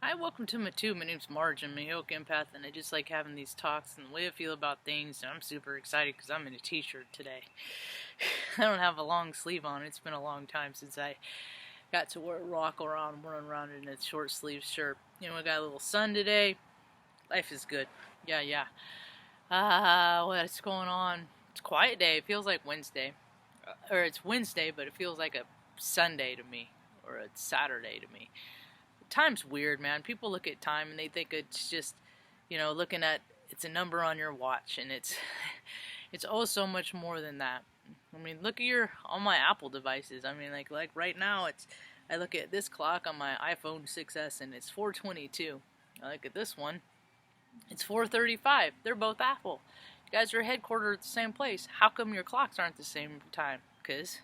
Hi, welcome to my tube. My name's Marge. I'm a yoke empath, and I just like having these talks and the way I feel about things. And I'm super excited because I'm in a t-shirt today. I don't have a long sleeve on. It's been a long time since I got to walk around, run around in a short sleeve shirt. You know, I got a little sun today. Life is good. Yeah. What's going on? It's a quiet day. It feels like Wednesday. Or it's Wednesday, but it feels like a Sunday to me. Or a Saturday to me. Time's weird, man. People look at time and they think it's just, looking at, it's a number on your watch, and it's oh so much more than that. I mean, look at on my Apple devices. I mean, like right now, I look at this clock on my iPhone 6S and it's 4:22. I look at this one, it's 4:35. They're both Apple. You guys are headquartered at the same place. How come your clocks aren't the same time? Because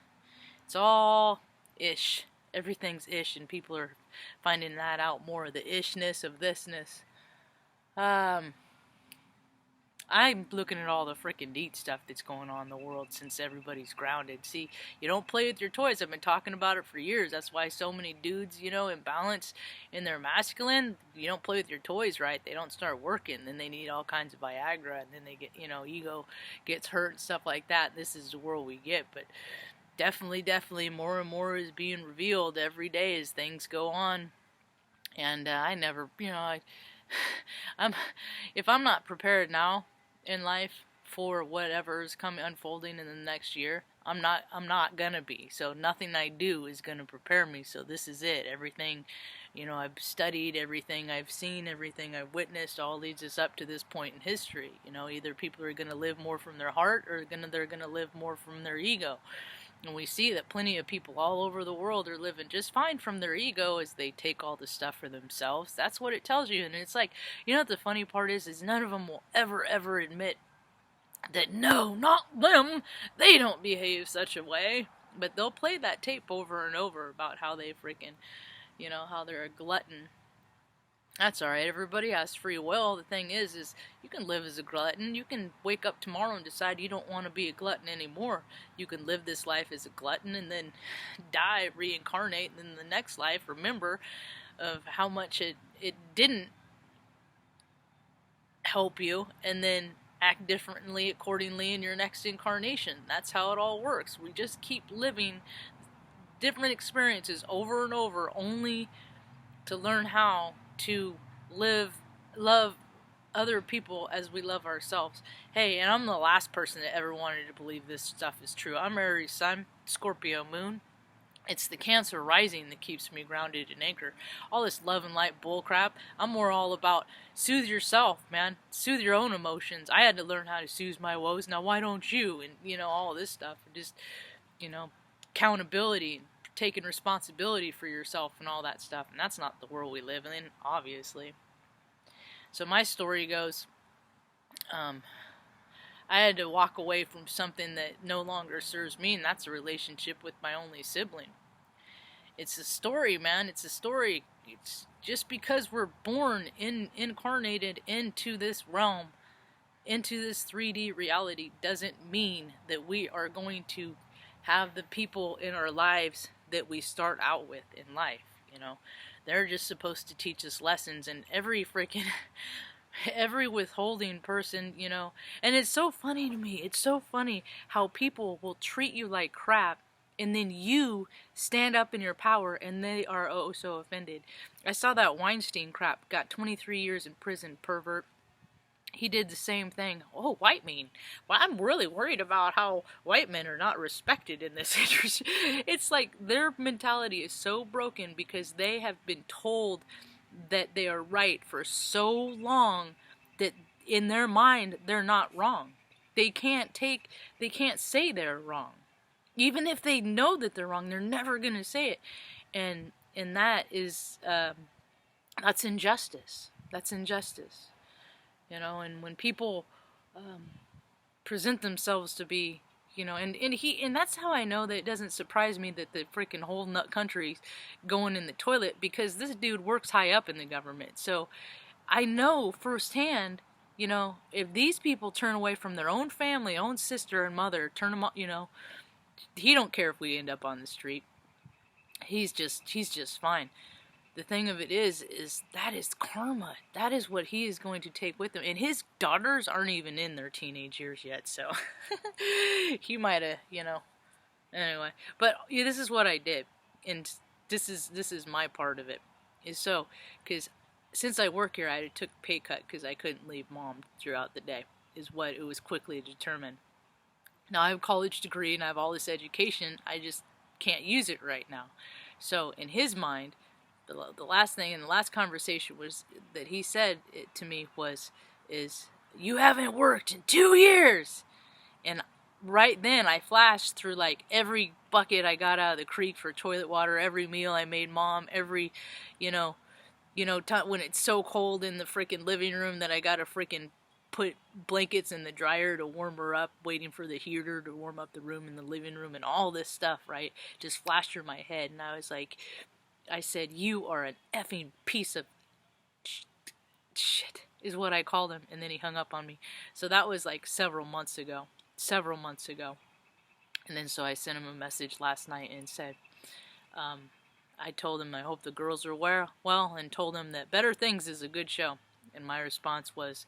it's all ish. Everything's ish, and people are finding that out more. The ishness of thisness. I'm looking at all the freaking neat stuff that's going on in the world since everybody's grounded. See, you don't play with your toys. I've been talking about it for years. That's why so many dudes, imbalance in their masculine. You don't play with your toys right, they don't start working. Then they need all kinds of Viagra, and then they get, ego gets hurt and stuff like that. This is the world we get, but definitely more and more is being revealed every day as things go on. And I never, if I'm not prepared now in life for whatever is unfolding in the next year, I'm not gonna be. So nothing I do is gonna prepare me. So this is it. Everything, I've studied, everything I've seen, everything I've witnessed, all leads us up to this point in history. Either people are gonna live more from their heart, or they're gonna live more from their ego. And we see that plenty of people all over the world are living just fine from their ego as they take all the stuff for themselves. That's what it tells you. And it's like, what the funny part is none of them will ever admit that, no, not them, they don't behave such a way. But they'll play that tape over and over about how they freaking, how they're a glutton. That's alright, everybody has free will. The thing is you can live as a glutton. You can wake up tomorrow and decide you don't want to be a glutton anymore. You can live this life as a glutton and then die, reincarnate, and then the next life, remember of how much it didn't help you, and then act differently accordingly in your next incarnation. That's how it all works. We just keep living different experiences over and over, only to learn how to love other people as we love ourselves. Hey, and I'm the last person that ever wanted to believe this stuff is true. I'm Aries Sun, Scorpio Moon. It's the Cancer rising that keeps me grounded and anchored. All this love and light bullcrap, I'm more all about soothe yourself, man. Soothe your own emotions. I had to learn how to soothe my woes. Now why don't you? And, all this stuff. Just, accountability, taking responsibility for yourself and all that stuff. And that's not the world we live in, obviously. So my story goes, I had to walk away from something that no longer serves me, and that's a relationship with my only sibling. It's a story, man. It's a story. It's just because we're born incarnated into this realm, into this 3D reality, doesn't mean that we are going to have the people in our lives that we start out with in life. They're just supposed to teach us lessons, and every withholding person, and it's so funny to me. It's so funny how people will treat you like crap, and then you stand up in your power, and they are oh so offended. I saw that Weinstein crap, got 23 years in prison, pervert. He did the same thing. Oh, white men. Well, I'm really worried about how white men are not respected in this industry. It's like their mentality is so broken because they have been told that they are right for so long that in their mind they're not wrong. They can't say they're wrong. Even if they know that they're wrong, they're never going to say it. And that is, that's injustice. That's injustice. And when people present themselves to be, and that's how I know that it doesn't surprise me that the freaking whole nut country's going in the toilet, because this dude works high up in the government. So I know firsthand, if these people turn away from their own family, own sister and mother, turn them, he don't care if we end up on the street. He's just fine. the thing of it is that is karma. That is what he is going to take with him. And his daughters aren't even in their teenage years yet, so he might have, Anyway, but yeah, this is what I did, and this is my part of it. Is so, because since I work here, I took a pay cut because I couldn't leave mom throughout the day. Is what it was quickly determined. Now I have a college degree and I have all this education. I just can't use it right now. So in his mind, the last thing in the last conversation was that he said it to me is you haven't worked in 2 years, and right then I flashed through like every bucket I got out of the creek for toilet water, every meal I made mom, every, when it's so cold in the freaking living room that I gotta freaking put blankets in the dryer to warm her up, waiting for the heater to warm up the room in the living room, and all this stuff, right? Just flashed through my head, and I was like, I said, you are an effing piece of shit, is what I called him, and then he hung up on me. So that was like several months ago. And then so I sent him a message last night and said, I told him I hope the girls are well, and told him that Better Things is a good show. And my response was,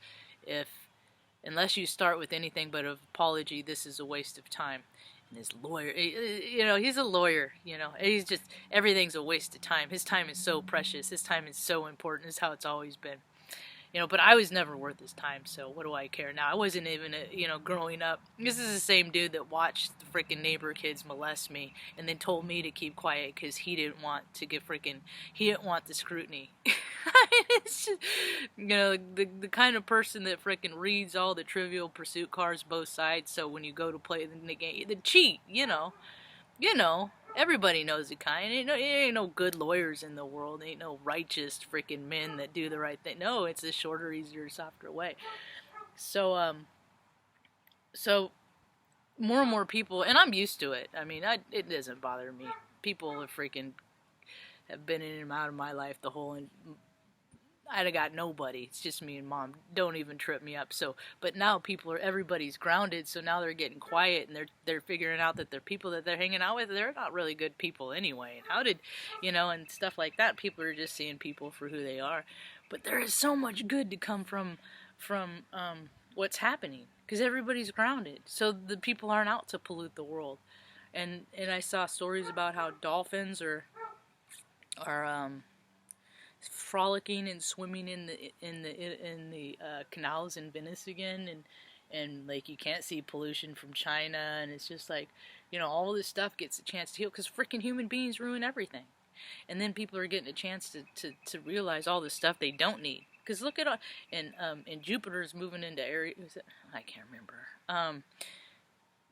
unless you start with anything but an apology, this is a waste of time. And his lawyer, he's a lawyer, he's just, everything's a waste of time. His time is so precious. His time is so important. It's how it's always been. But I was never worth his time, so what do I care now? I wasn't even, growing up. This is the same dude that watched the freaking neighbor kids molest me and then told me to keep quiet because he didn't want the scrutiny. It's just, the kind of person that freaking reads all the Trivial Pursuit cards both sides, so when you go to play the game, the cheat, everybody knows the kind. Ain't no good lawyers in the world. Ain't no righteous freaking men that do the right thing. No, it's a shorter, easier, softer way. So, so more and more people, and I'm used to it. I mean, it doesn't bother me. People have been in and out of my life the whole. I got nobody. It's just me and mom. Don't even trip me up. So, but now everybody's grounded. So now they're getting quiet, and they're figuring out that the people that they're hanging out with, they're not really good people anyway. And how did, and stuff like that. People are just seeing people for who they are. But there is so much good to come from what's happening because everybody's grounded. So the people aren't out to pollute the world. And I saw stories about how dolphins are frolicking and swimming in the canals in Venice again, and like you can't see pollution from China, and it's just like, all this stuff gets a chance to heal because freaking human beings ruin everything, and then people are getting a chance to realize all this stuff they don't need. Because look at and Jupiter's moving into Aries. I can't remember.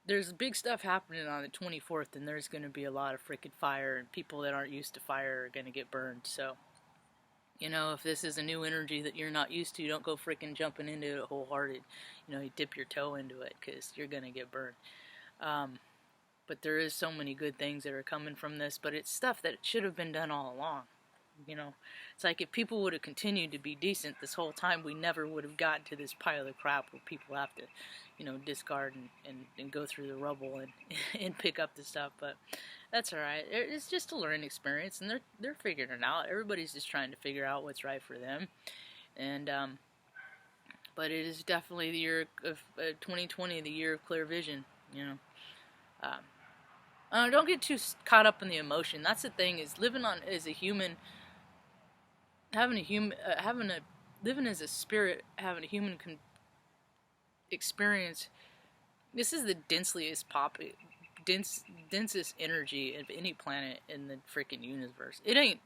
There's big stuff happening on the 24th, and there's going to be a lot of freaking fire, and people that aren't used to fire are going to get burned. So, if this is a new energy that you're not used to, don't go freaking jumping into it wholehearted. You dip your toe into it because you're going to get burned. But there is so many good things that are coming from this, but it's stuff that should have been done all along. It's like if people would have continued to be decent this whole time, we never would have gotten to this pile of crap where people have to, discard and go through the rubble and pick up the stuff. But that's alright. It's just a learning experience, and they're figuring it out. Everybody's just trying to figure out what's right for them. And but it is definitely the year of 2020, the year of clear vision. Don't get too caught up in the emotion. That's the thing, is living as a human, living as a spirit, having a human experience. This is the densest energy of any planet in the freaking universe. It ain't.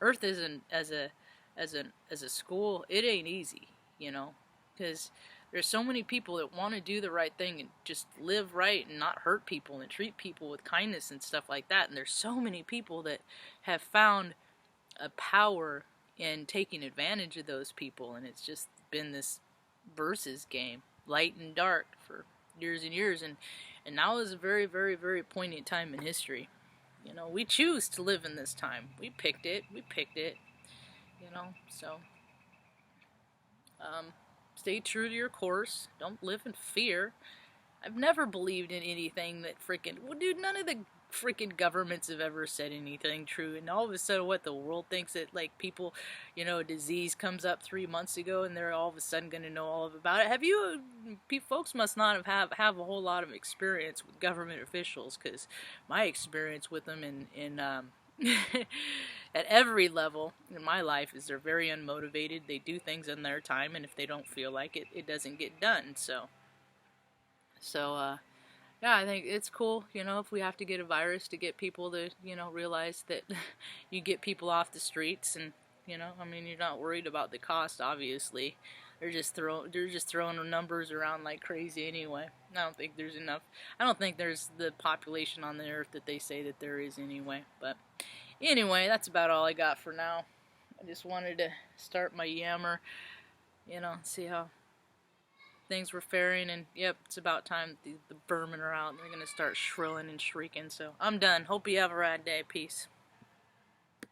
Earth isn't as a school. It ain't easy, because there's so many people that want to do the right thing and just live right and not hurt people and treat people with kindness and stuff like that. And there's so many people that have found a power in taking advantage of those people, and it's just been this versus game, light and dark, for years and years. And now is a very, very, very poignant time in history. We choose to live in this time. We picked it. So stay true to your course. Don't live in fear. I've never believed in anything that freaking... Well, dude, none of the freaking governments have ever said anything true. And all of a sudden, what, the world thinks that, like, people, you know, a disease comes up 3 months ago and they're all of a sudden going to know all about it. Have you, folks must not have a whole lot of experience with government officials, because my experience with them in at every level in my life is they're very unmotivated. They do things in their time, and if they don't feel like it, it doesn't get done. So, yeah, I think it's cool, you know, if we have to get a virus to get people to, you know, realize that you get people off the streets, and, you know, I mean, you're not worried about the cost, obviously. They're just throwing numbers around like crazy anyway. I don't think there's enough. I don't think there's the population on the earth that they say that there is anyway. But anyway, that's about all I got for now. I just wanted to start my yammer, you know, see how things were faring, and yep, it's about time the vermin are out and they're gonna start shrilling and shrieking. So I'm done. Hope you have a rad day. Peace.